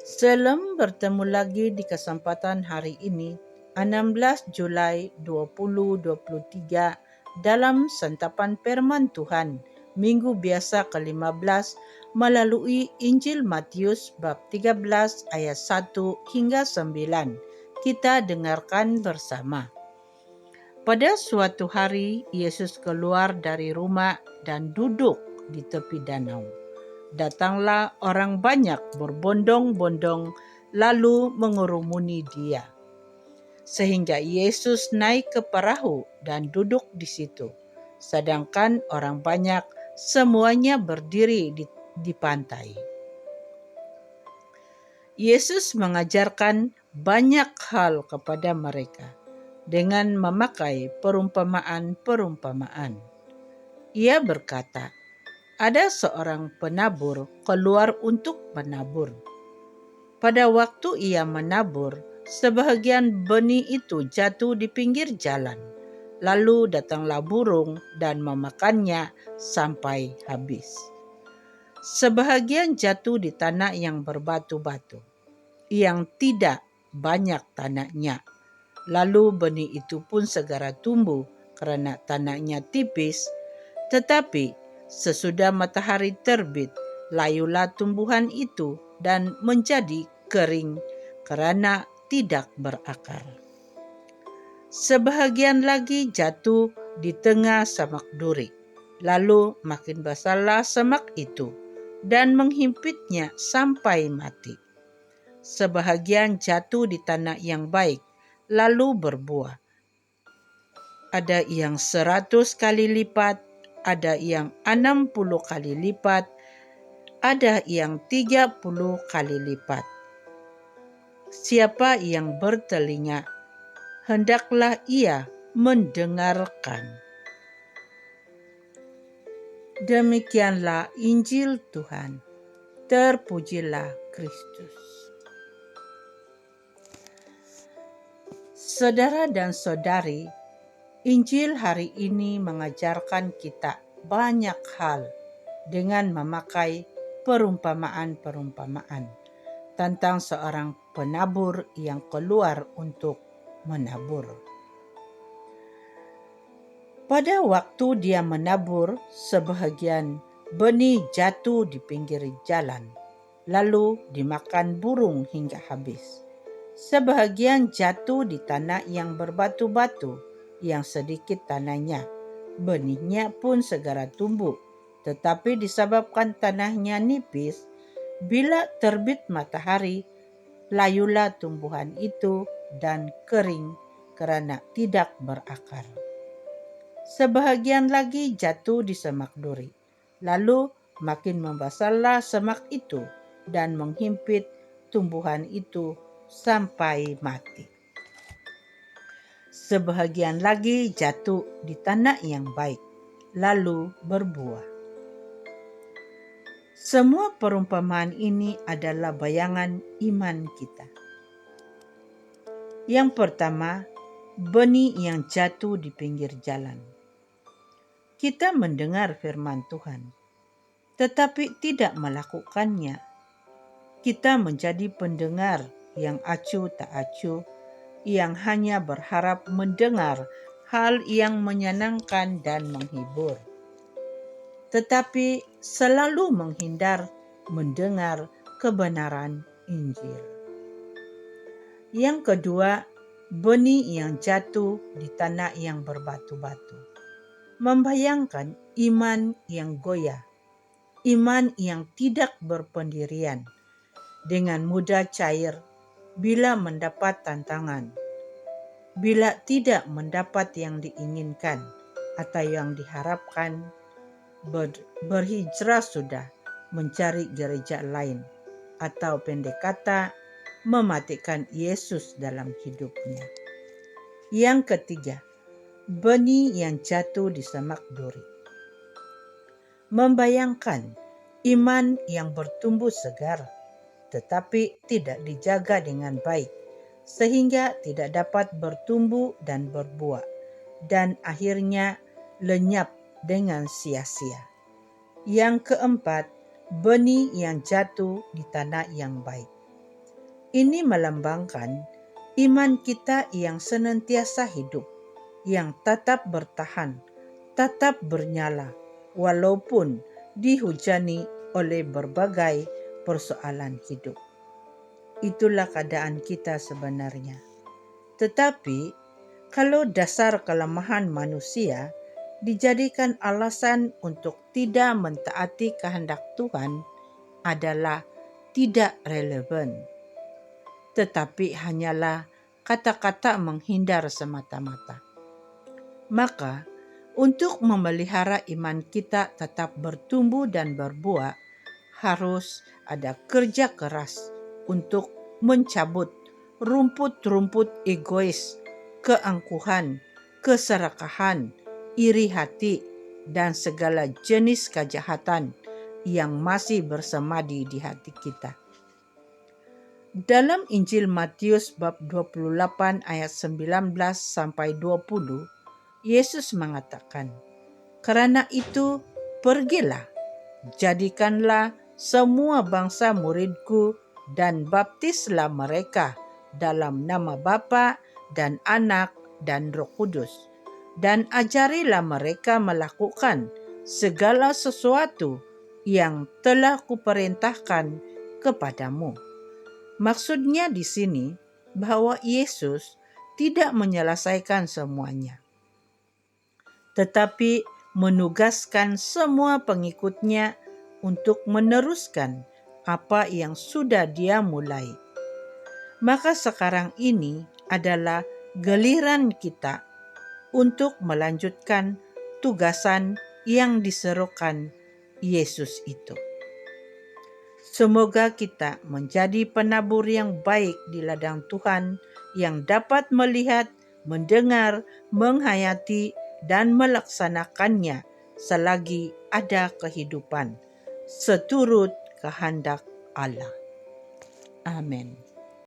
Salam bertemu lagi di kesempatan hari ini, 16 Julai 2023 dalam Santapan Firman Tuhan, Minggu Biasa ke-15 melalui Injil Matius bab 13 ayat 1 hingga 9. Kita dengarkan bersama. Pada suatu hari, Yesus keluar dari rumah dan duduk di tepi danau. Datanglah orang banyak berbondong-bondong lalu mengurumuni dia. Sehingga Yesus naik ke perahu dan duduk di situ. Sedangkan orang banyak semuanya berdiri di pantai. Yesus mengajarkan banyak hal kepada mereka dengan memakai perumpamaan-perumpamaan. Ia berkata, ada seorang penabur keluar untuk menabur. Pada waktu ia menabur, sebahagian benih itu jatuh di pinggir jalan. Lalu datanglah burung dan memakannya sampai habis. Sebahagian jatuh di tanah yang berbatu-batu, yang tidak banyak tanahnya. Lalu benih itu pun segera tumbuh karena tanahnya tipis, tetapi sesudah matahari terbit, layulah tumbuhan itu dan menjadi kering karena tidak berakar. Sebahagian lagi jatuh di tengah semak duri, lalu makin basahlah semak itu dan menghimpitnya sampai mati. Sebahagian jatuh di tanah yang baik, lalu berbuah. Ada yang 100 kali lipat, ada yang 60 kali lipat, ada yang 30 kali lipat. Siapa yang bertelinga, hendaklah ia mendengarkan. Demikianlah Injil Tuhan. Terpujilah Kristus. Saudara dan saudari, Injil hari ini mengajarkan kita banyak hal dengan memakai perumpamaan-perumpamaan tentang seorang penabur yang keluar untuk menabur. Pada waktu dia menabur, sebahagian benih jatuh di pinggir jalan, lalu dimakan burung hingga habis. Sebahagian jatuh di tanah yang berbatu-batu, yang sedikit tanahnya. Benihnya pun segera tumbuh, tetapi disebabkan tanahnya nipis, bila terbit matahari, layulah tumbuhan itu dan kering karena tidak berakar. Sebahagian lagi jatuh di semak duri, lalu makin membasahlah semak itu dan menghimpit tumbuhan itu sampai mati. Sebahagian lagi jatuh di tanah yang baik, lalu berbuah. Semua perumpamaan ini adalah bayangan iman kita. Yang pertama, benih yang jatuh di pinggir jalan. Kita mendengar firman Tuhan, tetapi tidak melakukannya. Kita menjadi pendengar yang acuh tak acuh, yang hanya berharap mendengar hal yang menyenangkan dan menghibur, tetapi selalu menghindar mendengar kebenaran Injil. Yang kedua, benih yang jatuh di tanah yang berbatu-batu. Membayangkan iman yang goyah, iman yang tidak berpendirian, dengan mudah cair bila mendapat tantangan, bila tidak mendapat yang diinginkan atau yang diharapkan, berhijrah sudah mencari gereja lain, atau pendek kata, mematikan Yesus dalam hidupnya. Yang ketiga, benih yang jatuh di semak duri. Membayangkan iman yang bertumbuh segar, tetapi tidak dijaga dengan baik, sehingga tidak dapat bertumbuh dan berbuah, dan akhirnya lenyap dengan sia-sia. Yang keempat, benih yang jatuh di tanah yang baik. Ini melambangkan iman kita yang senantiasa hidup, yang tetap bertahan, tetap bernyala, walaupun dihujani oleh berbagai persoalan hidup. Itulah keadaan kita sebenarnya. Tetapi, kalau dasar kelemahan manusia dijadikan alasan untuk tidak mentaati kehendak Tuhan adalah tidak relevan, tetapi hanyalah kata-kata menghindar semata-mata. Maka, untuk memelihara iman kita tetap bertumbuh dan berbuah, harus ada kerja keras untuk mencabut rumput-rumput egois, keangkuhan, keserakahan, iri hati, dan segala jenis kejahatan yang masih bersemadi di hati kita. Dalam Injil Matius bab 28 ayat 19 sampai 20, Yesus mengatakan, "Karena itu pergilah, jadikanlah semua bangsa muridku dan baptislah mereka dalam nama Bapa dan Anak dan Roh Kudus, dan ajarilah mereka melakukan segala sesuatu yang telah kuperintahkan kepadamu." Maksudnya di sini bahwa Yesus tidak menyelesaikan semuanya, tetapi menugaskan semua pengikutnya untuk meneruskan apa yang sudah dia mulai. Maka sekarang ini adalah giliran kita untuk melanjutkan tugasan yang diserukan Yesus itu. Semoga kita menjadi penabur yang baik di ladang Tuhan, yang dapat melihat, mendengar, menghayati, dan melaksanakannya selagi ada kehidupan, seturut kehendak Allah. Amin.